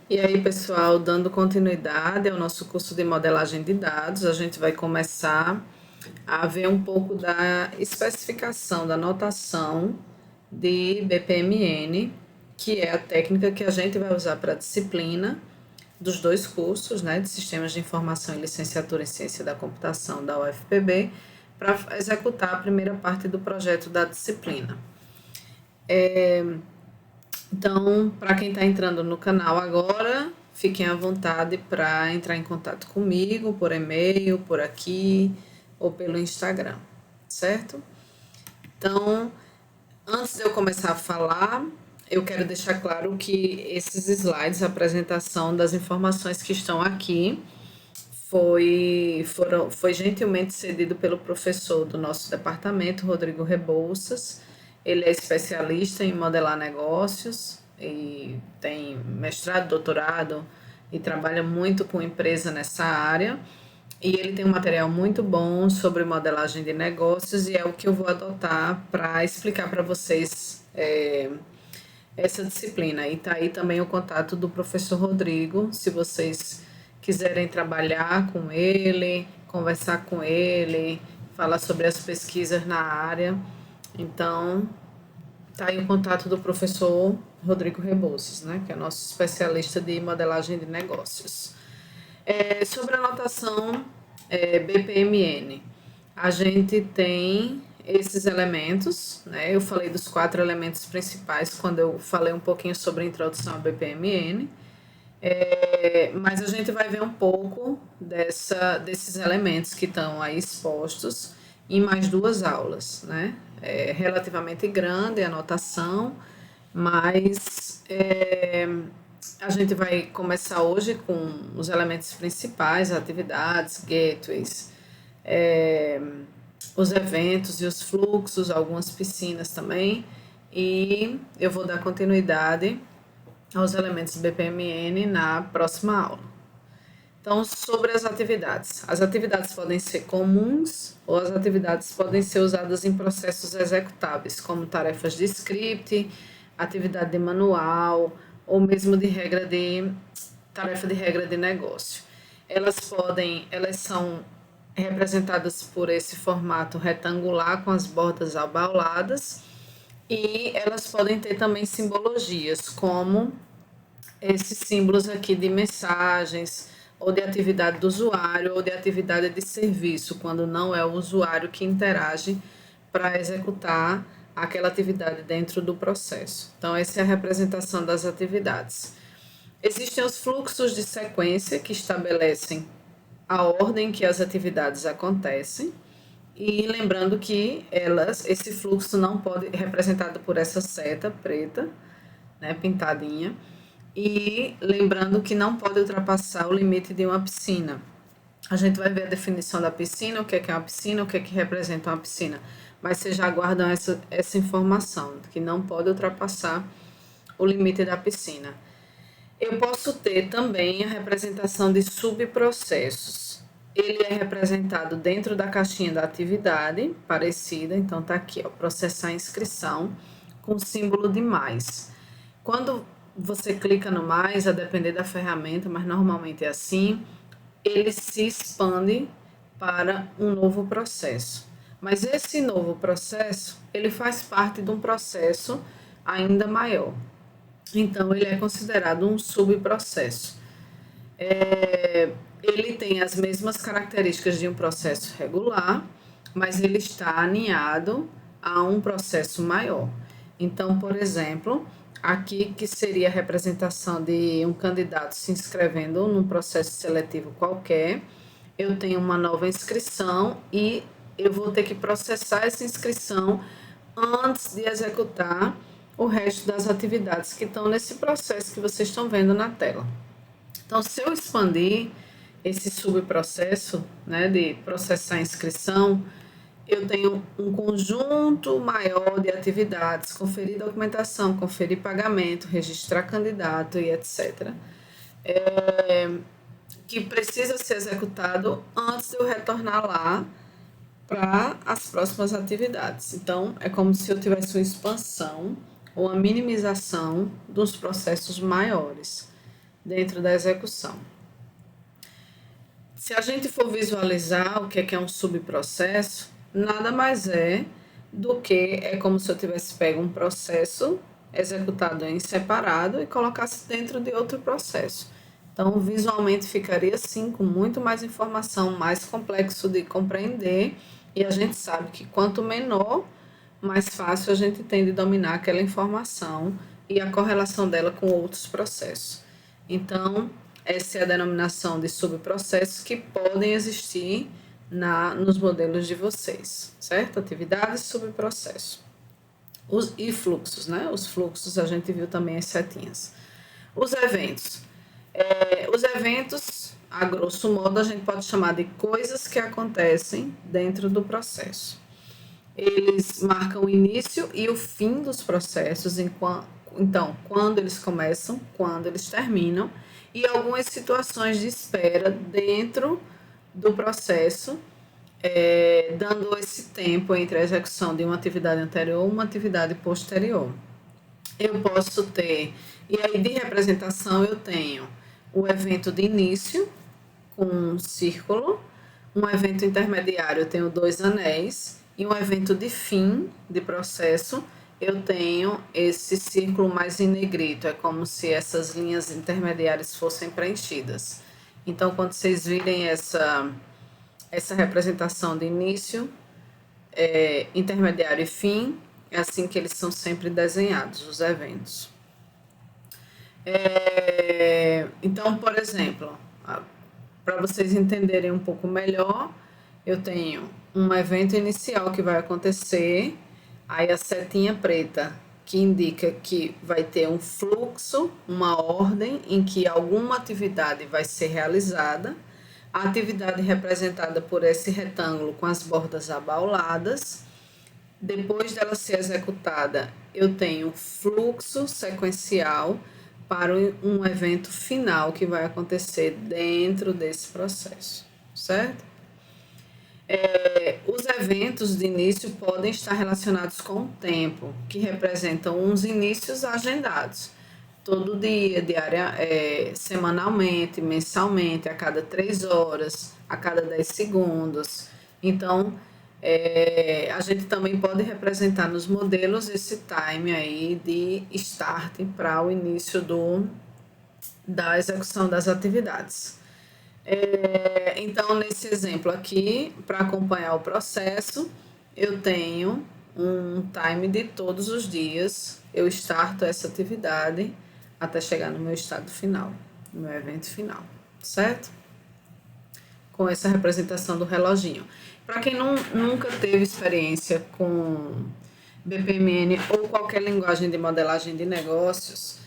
E aí, pessoal, dando continuidade ao nosso curso de modelagem de dados, a gente vai começar a ver um pouco da especificação, da notação de BPMN, que é a técnica que a gente vai usar para a disciplina dos dois cursos, né, de Sistemas de Informação e Licenciatura em Ciência da Computação da UFPB, para executar a primeira parte do projeto da disciplina. Então, para quem está entrando no canal agora, fiquem à vontade para entrar em contato comigo por e-mail, por aqui ou pelo Instagram, certo? Então, antes de eu começar a falar, eu quero deixar claro que esses slides, a apresentação das informações que estão aqui, foi gentilmente cedido pelo professor do nosso departamento, Rodrigo Rebouças. Ele é especialista em modelar negócios e tem mestrado, doutorado e trabalha muito com empresa nessa área. E ele tem um material muito bom sobre modelagem de negócios e é o que eu vou adotar para explicar para vocês essa disciplina. E tá aí também o contato do professor Rodrigo, se vocês quiserem trabalhar com ele, conversar com ele, falar sobre as pesquisas na área. Então, tá aí o contato do professor Rodrigo Rebouças, né, que é nosso especialista de modelagem de negócios. Sobre a notação BPMN, a gente tem esses elementos, né? Eu falei dos 4 elementos principais quando eu falei um pouquinho sobre a introdução ao BPMN, mas a gente vai ver um pouco desses elementos que estão aí expostos em mais 2 aulas, né? É relativamente grande a anotação, mas a gente vai começar hoje com os elementos principais, atividades, gateways, é, os eventos e os fluxos, algumas piscinas também, e eu vou dar continuidade aos elementos BPMN na próxima aula. Então, sobre as atividades podem ser comuns ou as atividades podem ser usadas em processos executáveis, como tarefas de script, atividade de manual ou mesmo de tarefa de regra de negócio. Elas são representadas por esse formato retangular com as bordas abauladas e elas podem ter também simbologias, como esses símbolos aqui de mensagens, ou de atividade do usuário, ou de atividade de serviço, quando não é o usuário que interage para executar aquela atividade dentro do processo. Então, essa é a representação das atividades. Existem os fluxos de sequência que estabelecem a ordem que as atividades acontecem. E lembrando que esse fluxo não pode representado por essa seta preta, né, pintadinha, e lembrando que não pode ultrapassar o limite de uma piscina. A gente vai ver a definição da piscina, o que é uma piscina, o que representa uma piscina, mas vocês já guardam essa informação, que não pode ultrapassar o limite da piscina. Eu posso ter também a representação de subprocessos. Ele é representado dentro da caixinha da atividade, parecida, então tá aqui, ó, processar a inscrição, com símbolo de mais. Quando você clica no mais, a depender da ferramenta, mas normalmente é assim, ele se expande para um novo processo. Mas esse novo processo, ele faz parte de um processo ainda maior. Então, ele é considerado um subprocesso. Ele tem as mesmas características de um processo regular, mas ele está aninhado a um processo maior. Então, por exemplo, aqui que seria a representação de um candidato se inscrevendo num processo seletivo qualquer, eu tenho uma nova inscrição e eu vou ter que processar essa inscrição antes de executar o resto das atividades que estão nesse processo que vocês estão vendo na tela. Então, se eu expandir esse subprocesso, né, de processar a inscrição, eu tenho um conjunto maior de atividades, conferir documentação, conferir pagamento, registrar candidato e etc., que precisa ser executado antes de eu retornar lá para as próximas atividades. Então, é como se eu tivesse uma expansão ou uma minimização dos processos maiores. dentro da execução. Se a gente for visualizar o que é um subprocesso, nada mais é do que é como se eu tivesse pego um processo executado em separado e colocasse dentro de outro processo. Então, visualmente ficaria assim, com muito mais informação, mais complexo de compreender, e a gente sabe que quanto menor, mais fácil a gente tem de dominar aquela informação e a correlação dela com outros processos. Então, essa é a denominação de subprocessos que podem existir nos modelos de vocês, certo? Atividades, subprocesso. E fluxos, né? Os fluxos a gente viu também as setinhas. Os eventos. Os eventos, a grosso modo, a gente pode chamar de coisas que acontecem dentro do processo. Eles marcam o início e o fim dos processos, então, quando eles começam, quando eles terminam, e algumas situações de espera dentro do processo, dando esse tempo entre a execução de uma atividade anterior e uma atividade posterior. Eu posso ter, e aí de representação eu tenho o evento de início, com um círculo, um evento intermediário eu tenho 2 anéis, e um evento de fim de processo eu tenho esse círculo mais em negrito, é como se essas linhas intermediárias fossem preenchidas. Então, quando vocês virem essa representação de início, intermediário e fim, é assim que eles são sempre desenhados, os eventos. Então, por exemplo, para vocês entenderem um pouco melhor, eu tenho um evento inicial que vai acontecer, aí a setinha preta que indica que vai ter um fluxo, uma ordem em que alguma atividade vai ser realizada, a atividade representada por esse retângulo com as bordas abauladas. Depois dela ser executada, eu tenho fluxo sequencial para um evento final que vai acontecer dentro desse processo, certo? Os eventos de início podem estar relacionados com o tempo, que representam uns inícios agendados, todo dia, semanalmente, mensalmente, a cada 3 horas, a cada 10 segundos. Então, a gente também pode representar nos modelos esse time aí de start para o início da execução das atividades. Então, nesse exemplo aqui, para acompanhar o processo, eu tenho um time de todos os dias, eu starto essa atividade até chegar no meu estado final, no meu evento final, certo? Com essa representação do reloginho. Para quem nunca teve experiência com BPMN ou qualquer linguagem de modelagem de negócios,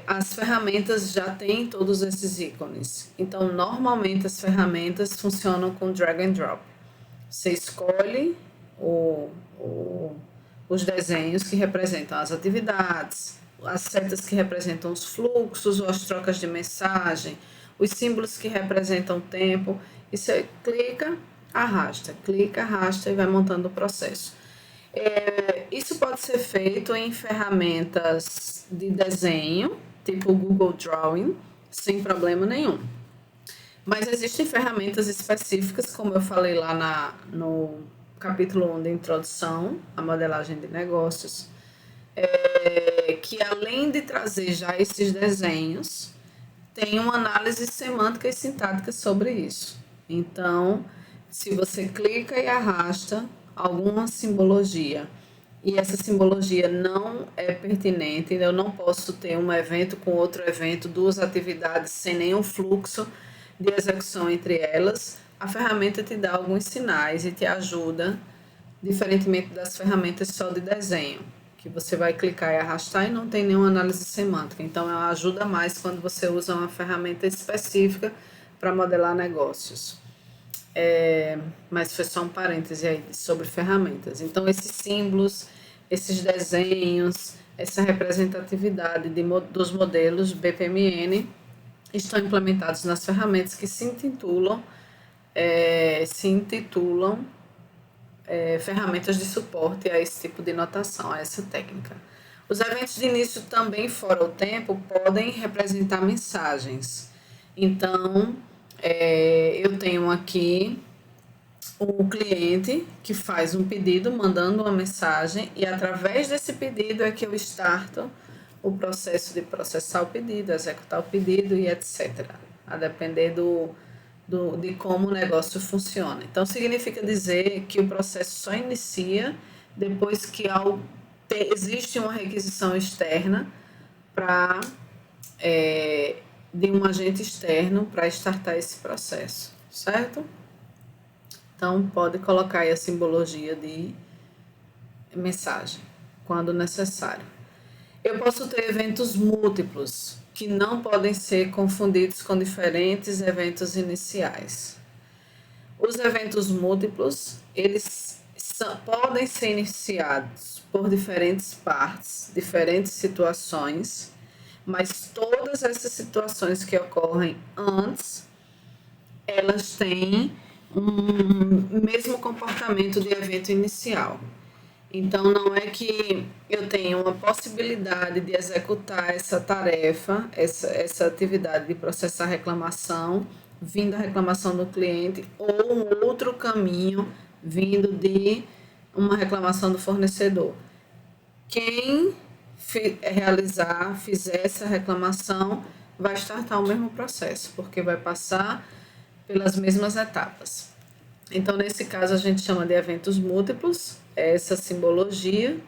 as ferramentas já têm todos esses ícones. Então, normalmente as ferramentas funcionam com drag and drop. Você escolhe os desenhos que representam as atividades, as setas que representam os fluxos ou as trocas de mensagem, os símbolos que representam o tempo, e você clica, arrasta e vai montando o processo. Isso pode ser feito em ferramentas de desenho, tipo o Google Drawing, sem problema nenhum. Mas existem ferramentas específicas, como eu falei lá no capítulo 1 da introdução à modelagem de negócios, que além de trazer já esses desenhos, tem uma análise semântica e sintática sobre isso. Então, se você clica e arrasta alguma simbologia e essa simbologia não é pertinente, eu não posso ter um evento com outro evento, duas atividades sem nenhum fluxo de execução entre elas, a ferramenta te dá alguns sinais e te ajuda, diferentemente das ferramentas só de desenho, que você vai clicar e arrastar e não tem nenhuma análise semântica. Então, ela ajuda mais quando você usa uma ferramenta específica para modelar negócios. Mas foi só um parêntese aí sobre ferramentas. Então, esses símbolos, esses desenhos, essa representatividade dos modelos BPMN estão implementados nas ferramentas que se intitulam ferramentas de suporte a esse tipo de notação, a essa técnica. Os eventos de início também fora o tempo podem representar mensagens. Então, eu tenho aqui o cliente que faz um pedido, mandando uma mensagem, e através desse pedido é que eu starto o processo de processar o pedido, executar o pedido e etc. A depender de como o negócio funciona. Então, significa dizer que o processo só inicia depois que existe uma requisição externa para de um agente externo para startar esse processo, certo? Então, pode colocar aí a simbologia de mensagem, quando necessário. Eu posso ter eventos múltiplos, que não podem ser confundidos com diferentes eventos iniciais. Os eventos múltiplos, eles podem ser iniciados por diferentes partes, diferentes situações, mas todas essas situações que ocorrem antes, elas têm um mesmo comportamento de evento inicial. Então, não é que eu tenha uma possibilidade de executar essa tarefa, essa atividade de processar reclamação, vindo a reclamação do cliente, ou um outro caminho vindo de uma reclamação do fornecedor. Quem fizer essa reclamação, vai startar o mesmo processo, porque vai passar pelas mesmas etapas. Então, nesse caso, a gente chama de eventos múltiplos, essa simbologia,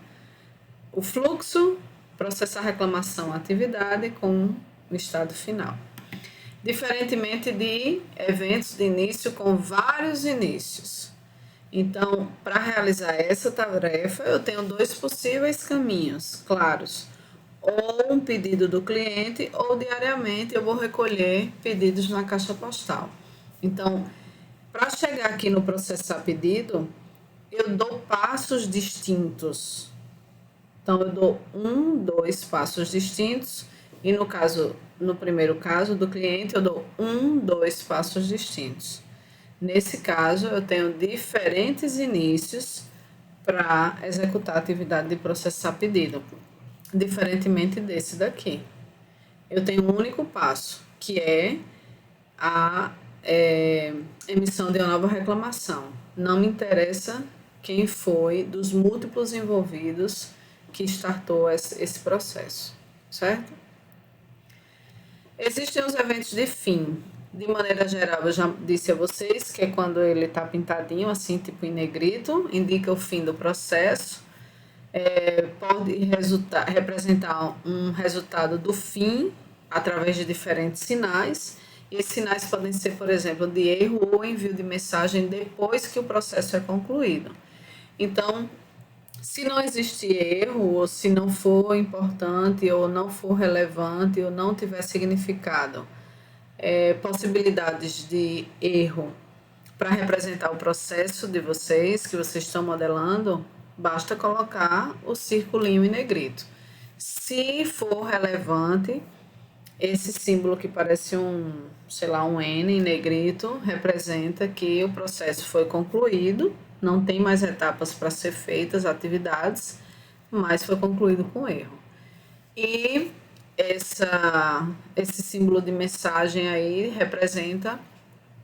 o fluxo, processar reclamação, atividade com o estado final. Diferentemente de eventos de início com vários inícios. Então, para realizar essa tarefa, eu tenho dois possíveis caminhos claros. Ou um pedido do cliente, ou diariamente eu vou recolher pedidos na caixa postal. Então, para chegar aqui no processar pedido, eu dou passos distintos. Então, eu dou 2 passos distintos. E no primeiro caso do cliente, eu dou 2 passos distintos. Nesse caso, eu tenho diferentes inícios para executar a atividade de processar pedido, diferentemente desse daqui. Eu tenho um único passo, que é a emissão de uma nova reclamação. Não me interessa quem foi dos múltiplos envolvidos que startou esse processo, certo? Existem os eventos de fim. De maneira geral, eu já disse a vocês que é quando ele está pintadinho, assim, tipo em negrito, indica o fim do processo. Pode representar um resultado do fim através de diferentes sinais. E esses sinais podem ser, por exemplo, de erro ou envio de mensagem depois que o processo é concluído. Então, se não existir erro, ou se não for importante, ou não for relevante, ou não tiver significado, possibilidades de erro para representar o processo de vocês, que vocês estão modelando, basta colocar o circulinho em negrito. Se for relevante, esse símbolo que parece um N em negrito, representa que o processo foi concluído, não tem mais etapas para ser feitas, atividades, mas foi concluído com erro. E esse símbolo de mensagem aí representa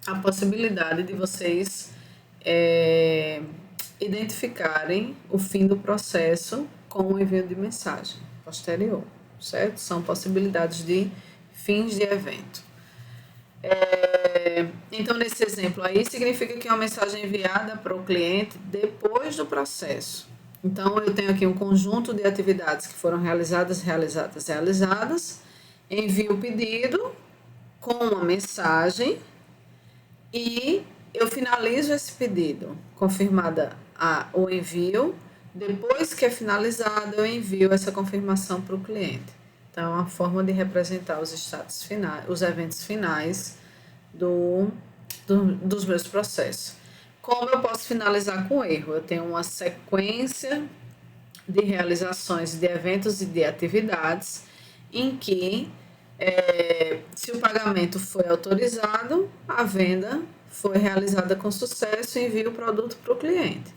a possibilidade de vocês identificarem o fim do processo com o envio de mensagem posterior, certo? São possibilidades de fins de evento. Então, nesse exemplo aí, significa que é uma mensagem enviada para o cliente depois do processo. Então, eu tenho aqui um conjunto de atividades que foram realizadas, envio o pedido com uma mensagem e eu finalizo esse pedido, confirmada o envio. Depois que é finalizado, eu envio essa confirmação para o cliente. Então, é uma forma de representar os estados finais, os eventos finais dos meus processos. Como eu posso finalizar com erro? Eu tenho uma sequência de realizações de eventos e de atividades em que, se o pagamento foi autorizado, a venda foi realizada com sucesso e envia o produto para o cliente.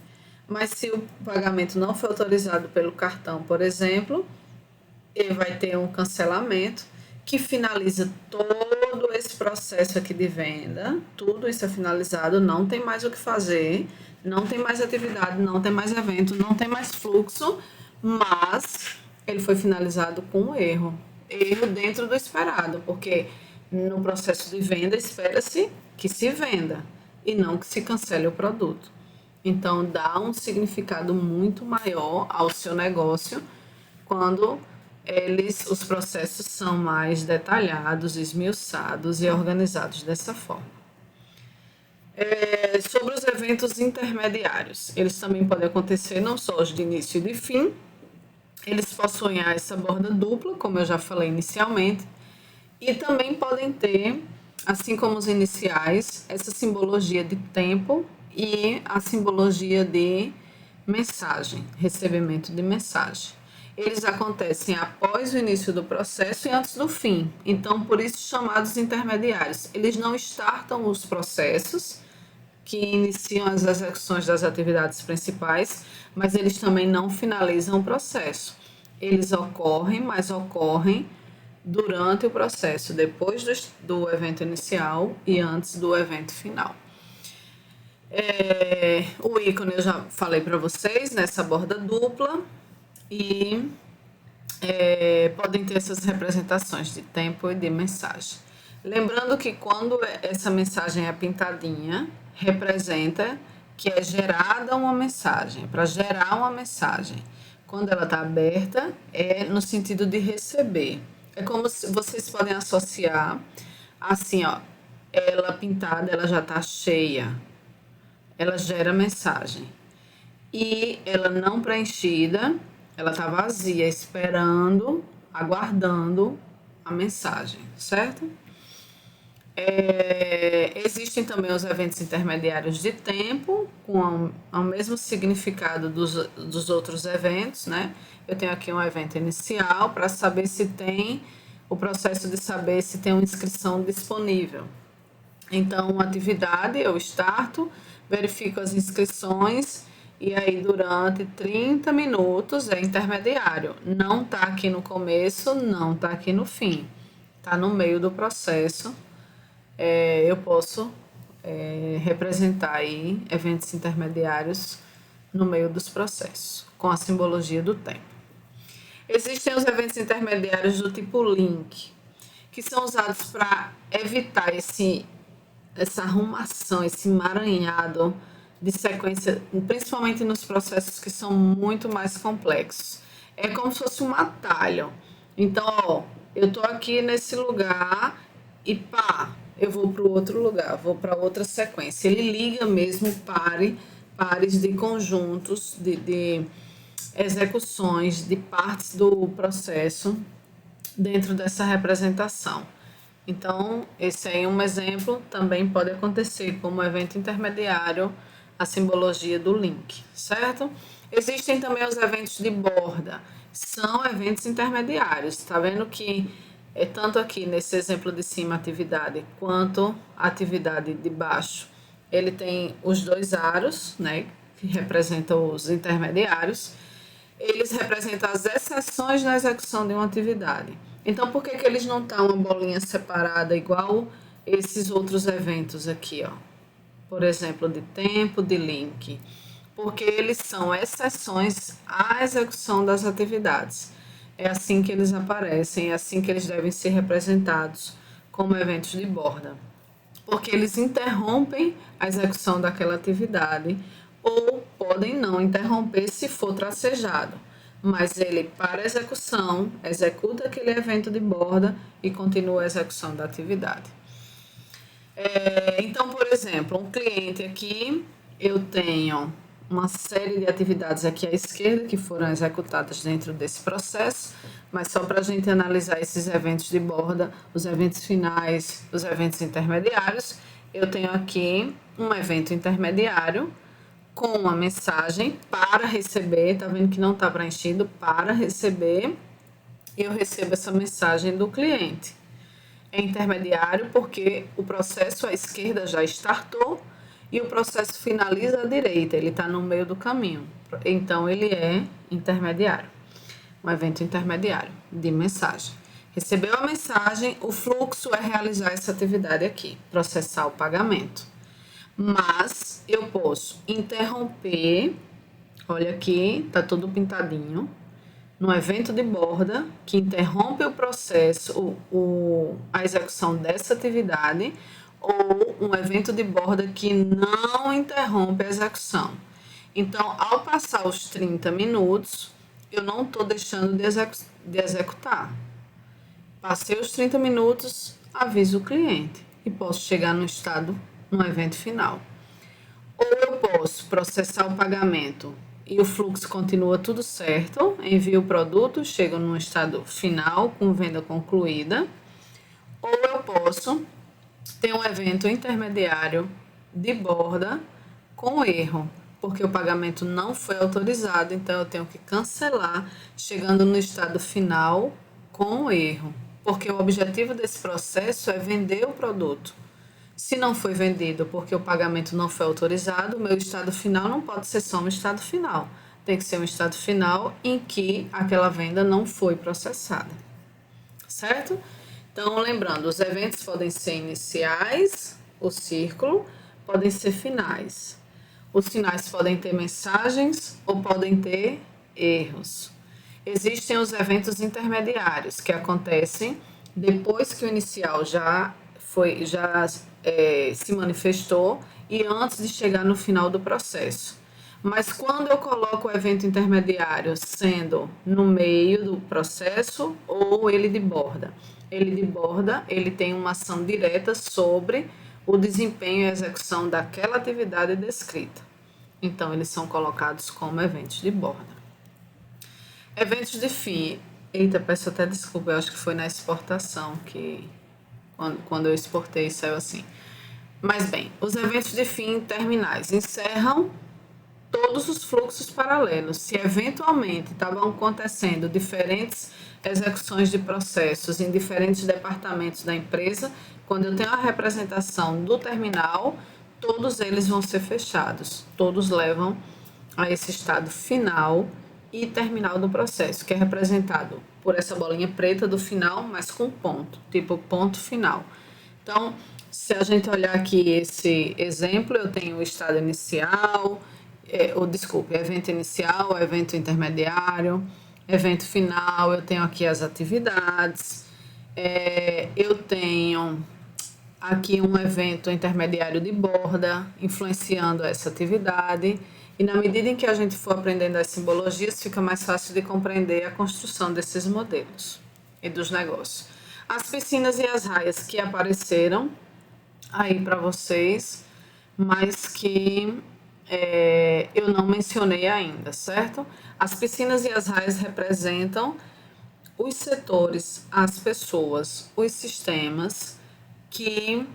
Mas se o pagamento não foi autorizado pelo cartão, por exemplo, ele vai ter um cancelamento que finaliza todo esse processo aqui de venda, tudo isso é finalizado, não tem mais o que fazer, não tem mais atividade, não tem mais evento, não tem mais fluxo, mas ele foi finalizado com um erro. Erro dentro do esperado, porque no processo de venda espera-se que se venda e não que se cancele o produto. Então dá um significado muito maior ao seu negócio quando os processos são mais detalhados, esmiuçados e organizados dessa forma. Sobre os eventos intermediários, eles também podem acontecer não só os de início e de fim, eles possuem essa borda dupla, como eu já falei inicialmente, e também podem ter, assim como os iniciais, essa simbologia de tempo e a simbologia de mensagem, recebimento de mensagem. Eles acontecem após o início do processo e antes do fim, então por isso chamados intermediários. Eles não startam os processos que iniciam as execuções das atividades principais, mas eles também não finalizam o processo. Eles ocorrem, mas ocorrem durante o processo, depois do evento inicial e antes do evento final. O ícone eu já falei para vocês, nessa borda dupla, e podem ter essas representações de tempo e de mensagem. Lembrando que quando essa mensagem é pintadinha, representa que é gerada uma mensagem, para gerar uma mensagem. Quando ela está aberta, é no sentido de receber. É como se vocês podem associar, assim, ó, ela pintada, ela já está cheia, ela gera mensagem. E ela não preenchida, ela está vazia, esperando, aguardando a mensagem, certo? Existem também os eventos intermediários de tempo, com o mesmo significado dos outros eventos, né? Eu tenho aqui um evento inicial para saber se tem o processo de saber se tem uma inscrição disponível. Então, uma atividade eu starto, verifico as inscrições e aí durante 30 minutos é intermediário. Não está aqui no começo, não está aqui no fim. Está no meio do processo. Eu posso representar aí eventos intermediários no meio dos processos, com a simbologia do tempo. Existem os eventos intermediários do tipo link, que são usados para evitar essa arrumação, esse emaranhado de sequência, principalmente nos processos que são muito mais complexos. É como se fosse um atalho. Então, ó, eu tô aqui nesse lugar e pá, eu vou para o outro lugar, vou para outra sequência. Ele liga mesmo pares de conjuntos, de execuções, de partes do processo dentro dessa representação. Então, esse aí é um exemplo, também pode acontecer como evento intermediário, a simbologia do link, certo? Existem também os eventos de borda, são eventos intermediários, tá vendo que tanto aqui nesse exemplo de cima, atividade, quanto a atividade de baixo, ele tem os dois aros, né, que representam os intermediários, eles representam as exceções na execução de uma atividade. Então, por que eles não estão uma bolinha separada igual esses outros eventos aqui, ó? Por exemplo, de tempo, de link. Porque eles são exceções à execução das atividades. É assim que eles aparecem, é assim que eles devem ser representados como eventos de borda. Porque eles interrompem a execução daquela atividade ou podem não interromper se for tracejado. Mas ele, para execução, executa aquele evento de borda e continua a execução da atividade. Então, por exemplo, um cliente aqui, eu tenho uma série de atividades aqui à esquerda que foram executadas dentro desse processo, mas só para a gente analisar esses eventos de borda, os eventos finais, os eventos intermediários, eu tenho aqui um evento intermediário com uma mensagem para receber, tá vendo que não está preenchido, para receber, eu recebo essa mensagem do cliente. É intermediário porque o processo à esquerda já startou e o processo finaliza à direita, ele está no meio do caminho. Então, ele é intermediário, um evento intermediário. de mensagem. Recebeu a mensagem, o fluxo é realizar essa atividade aqui, processar o pagamento. Mas eu posso interromper, olha aqui, tá tudo pintadinho, no evento de borda, que interrompe o processo, a execução dessa atividade, ou um evento de borda que não interrompe a execução. Então, ao passar os 30 minutos, eu não estou deixando de executar. Passei os 30 minutos, aviso o cliente e posso chegar no evento final. Ou eu posso processar o pagamento e o fluxo continua tudo certo, envio o produto, chego no estado final com venda concluída. Ou eu posso ter um evento intermediário de borda com erro, porque o pagamento não foi autorizado, então eu tenho que cancelar, chegando no estado final com erro, porque o objetivo desse processo é vender o produto. Se não foi vendido porque o pagamento não foi autorizado, o meu estado final não pode ser só um estado final. Tem que ser um estado final em que aquela venda não foi processada. Certo? Então, lembrando, os eventos podem ser iniciais, o círculo, podem ser finais. Os finais podem ter mensagens ou podem ter erros. Existem os eventos intermediários, que acontecem depois que o inicial já se manifestou e antes de chegar no final do processo. Mas quando eu coloco o evento intermediário sendo no meio do processo ou ele de borda? Ele de borda, ele tem uma ação direta sobre o desempenho e execução daquela atividade descrita. Então, eles são colocados como eventos de borda. Eventos de fim. Eita, peço até desculpa, eu acho que foi na exportação que quando eu exportei saiu assim. Mas bem, os eventos de fim terminais encerram todos os fluxos paralelos. Se eventualmente estavam acontecendo diferentes execuções de processos em diferentes departamentos da empresa, quando eu tenho a representação do terminal, todos eles vão ser fechados. Todos levam a esse estado final e terminal do processo, que é representado por essa bolinha preta do final, mas com ponto, tipo ponto final. Então, se a gente olhar aqui esse exemplo, eu tenho o estado inicial, evento inicial, evento intermediário, evento final, eu tenho aqui as atividades, eu tenho aqui um evento intermediário de borda, influenciando essa atividade, e na medida em que a gente for aprendendo as simbologias, fica mais fácil de compreender a construção desses modelos e dos negócios. As piscinas e as raias que apareceram aí para vocês, mas que eu não mencionei ainda, certo? As piscinas e as raias representam os setores, as pessoas, os sistemas que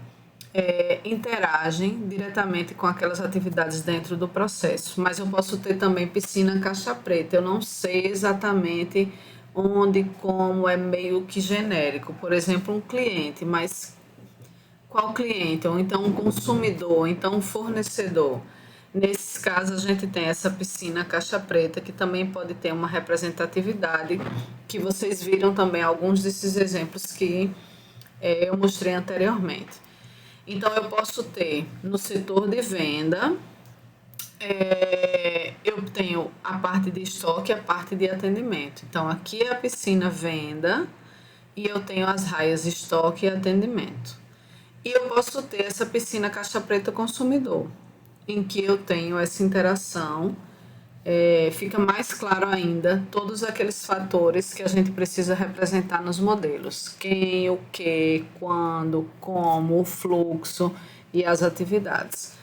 interagem diretamente com aquelas atividades dentro do processo. Mas eu posso ter também piscina caixa preta. Eu não sei exatamente onde, como, é meio que genérico. Por exemplo, um cliente, mas qual cliente? Ou então um consumidor, ou então um fornecedor. Nesses casos, a gente tem essa piscina caixa preta, que também pode ter uma representatividade, que vocês viram também alguns desses exemplos que eu mostrei anteriormente. Então, eu posso ter no setor de venda, eu tenho a parte de estoque e a parte de atendimento. Então, aqui é a piscina venda e eu tenho as raias estoque e atendimento. E eu posso ter essa piscina caixa preta consumidor, em que eu tenho essa interação, fica mais claro ainda todos aqueles fatores que a gente precisa representar nos modelos. Quem, o que, quando, como, o fluxo e as atividades.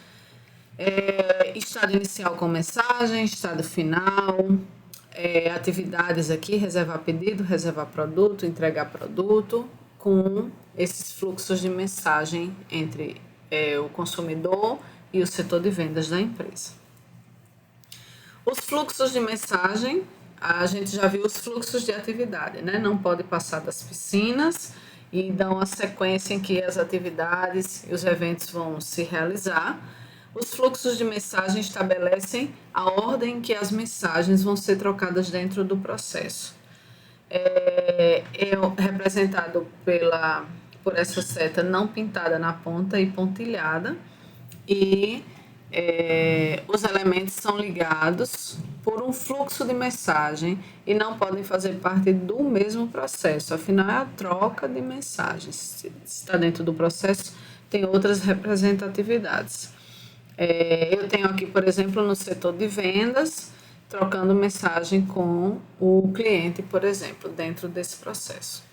Estado inicial com mensagem, estado final, atividades aqui, reservar pedido, reservar produto, entregar produto, com esses fluxos de mensagem entre o consumidor e o setor de vendas da empresa. Os fluxos de mensagem, a gente já viu os fluxos de atividade, né? Não pode passar das piscinas e dão a sequência em que as atividades e os eventos vão se realizar. Os fluxos de mensagem estabelecem a ordem em que as mensagens vão ser trocadas dentro do processo. representado por essa seta não pintada na ponta e pontilhada, e os elementos são ligados por um fluxo de mensagem e não podem fazer parte do mesmo processo, afinal é a troca de mensagens. Se está dentro do processo, tem outras representatividades. Eu tenho aqui, por exemplo, no setor de vendas, trocando mensagem com o cliente, por exemplo, dentro desse processo.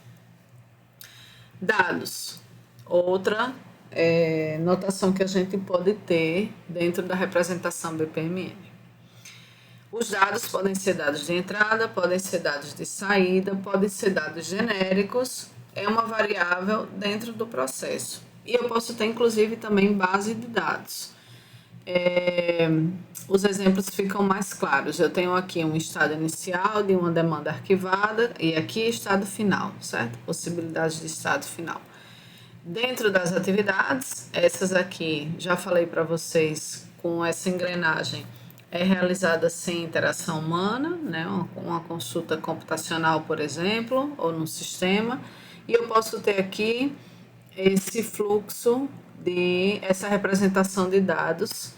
Dados, outra notação que a gente pode ter dentro da representação BPMN. Os dados podem ser dados de entrada, podem ser dados de saída, podem ser dados genéricos, é uma variável dentro do processo. E eu posso ter, inclusive, também base de dados. Os exemplos ficam mais claros. Eu tenho aqui um estado inicial de uma demanda arquivada e aqui estado final, certo? Possibilidades de estado final. Dentro das atividades, essas aqui, já falei para vocês, com essa engrenagem, é realizada sem interação humana, né? Uma consulta computacional, por exemplo, ou num sistema. E eu posso ter aqui esse fluxo essa representação de dados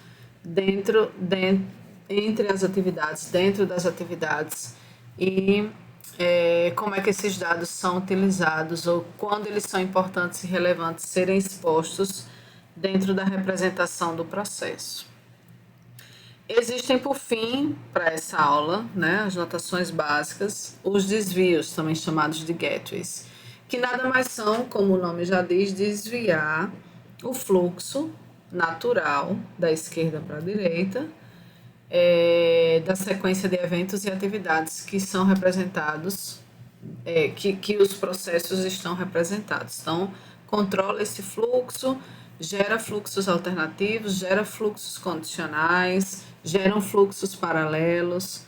entre as atividades, dentro das atividades, e como é que esses dados são utilizados ou quando eles são importantes e relevantes serem expostos dentro da representação do processo. Existem, por fim, para essa aula, né, as notações básicas, os desvios, também chamados de gateways, que nada mais são, como o nome já diz, desviar o fluxo natural da esquerda para a direita, da sequência de eventos e atividades que são representados, que os processos estão representados. Então, controla esse fluxo, gera fluxos alternativos, gera fluxos condicionais, geram fluxos paralelos.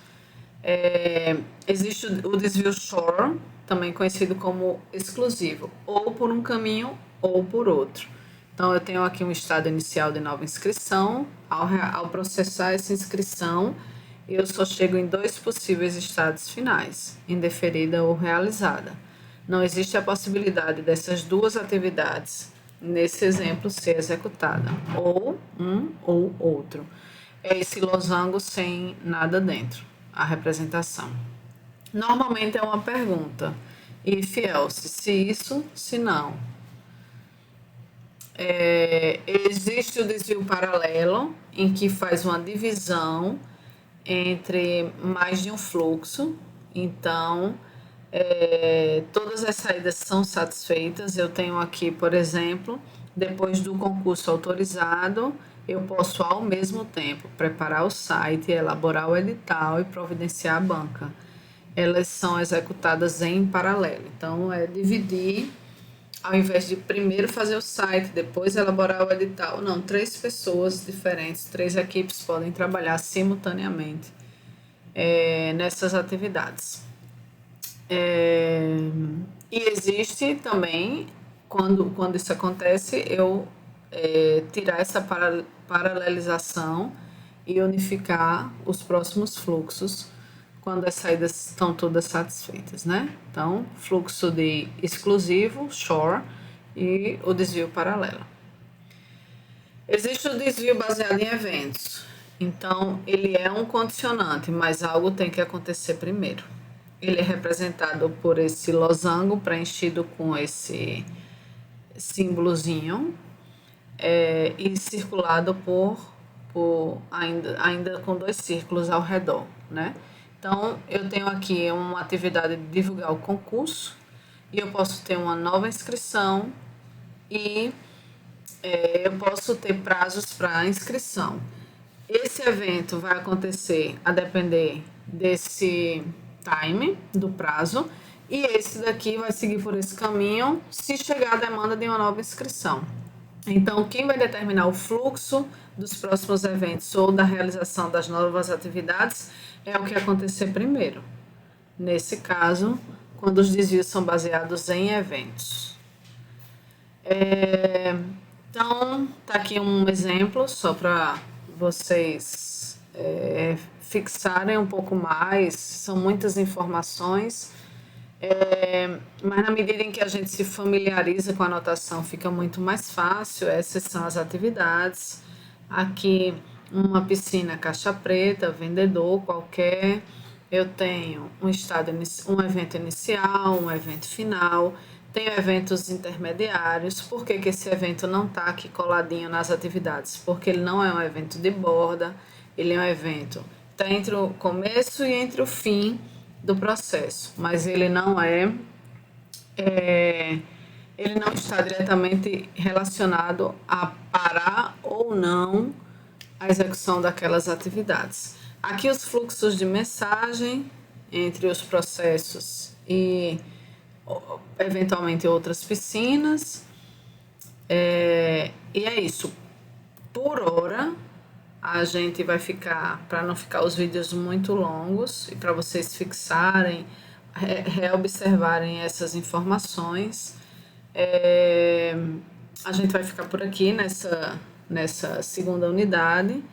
Existe o desvio shore, também conhecido como exclusivo, ou por um caminho ou por outro. Então, eu tenho aqui um estado inicial de nova inscrição. Ao processar essa inscrição, eu só chego em 2 possíveis estados finais, indeferida ou realizada. Não existe a possibilidade dessas 2 atividades, nesse exemplo, ser executada, ou um ou outro. É esse losango sem nada dentro, a representação. Normalmente é uma pergunta, if else, se isso, se não. Existe o desvio paralelo, em que faz uma divisão entre mais de um fluxo, então todas as saídas são satisfeitas. Eu tenho aqui, por exemplo, depois do concurso autorizado, eu posso ao mesmo tempo preparar o site, elaborar o edital e providenciar a banca. Elas são executadas em paralelo, então é dividir. Ao invés de primeiro fazer o site, depois elaborar o edital, não, 3 pessoas diferentes, 3 equipes podem trabalhar simultaneamente nessas atividades. E existe também, quando isso acontece, eu tirar essa paralelização e unificar os próximos fluxos quando as saídas estão todas satisfeitas, né? Então, fluxo de exclusivo, shore, e o desvio paralelo. Existe o desvio baseado em eventos. Então, ele é um condicionante, mas algo tem que acontecer primeiro. Ele é representado por esse losango preenchido com esse símbolozinho e circulado ainda com 2 círculos ao redor, né? Então, eu tenho aqui uma atividade de divulgar o concurso e eu posso ter uma nova inscrição e eu posso ter prazos para inscrição. Esse evento vai acontecer a depender desse time, do prazo, e esse daqui vai seguir por esse caminho se chegar a demanda de uma nova inscrição. Então, quem vai determinar o fluxo dos próximos eventos ou da realização das novas atividades é o que acontecer primeiro. Nesse caso, quando os desvios são baseados em eventos. Então, tá aqui um exemplo só para vocês fixarem um pouco mais. São muitas informações. Mas na medida em que a gente se familiariza com a anotação, fica muito mais fácil. Essas são as atividades. Aqui, uma piscina caixa preta, vendedor qualquer. Eu tenho um evento inicial, um evento final. Tenho eventos intermediários. Por que que esse evento não está aqui coladinho nas atividades? Porque ele não é um evento de borda, ele é um evento está entre o começo e entre o fim do processo, mas ele não está diretamente relacionado a parar ou não a execução daquelas atividades. Aqui os fluxos de mensagem entre os processos e eventualmente outras piscinas. E é isso. Por hora, a gente vai ficar, para não ficar os vídeos muito longos e para vocês fixarem, reobservarem essas informações. A gente vai ficar por aqui nessa segunda unidade.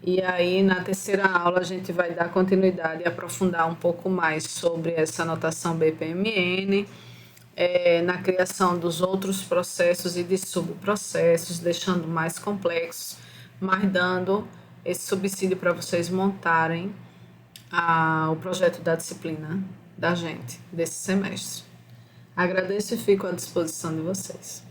E aí, na terceira aula, a gente vai dar continuidade e aprofundar um pouco mais sobre essa anotação BPMN, na criação dos outros processos e de subprocessos, deixando mais complexos, mas dando esse subsídio para vocês montarem o projeto da disciplina da gente, desse semestre. Agradeço e fico à disposição de vocês.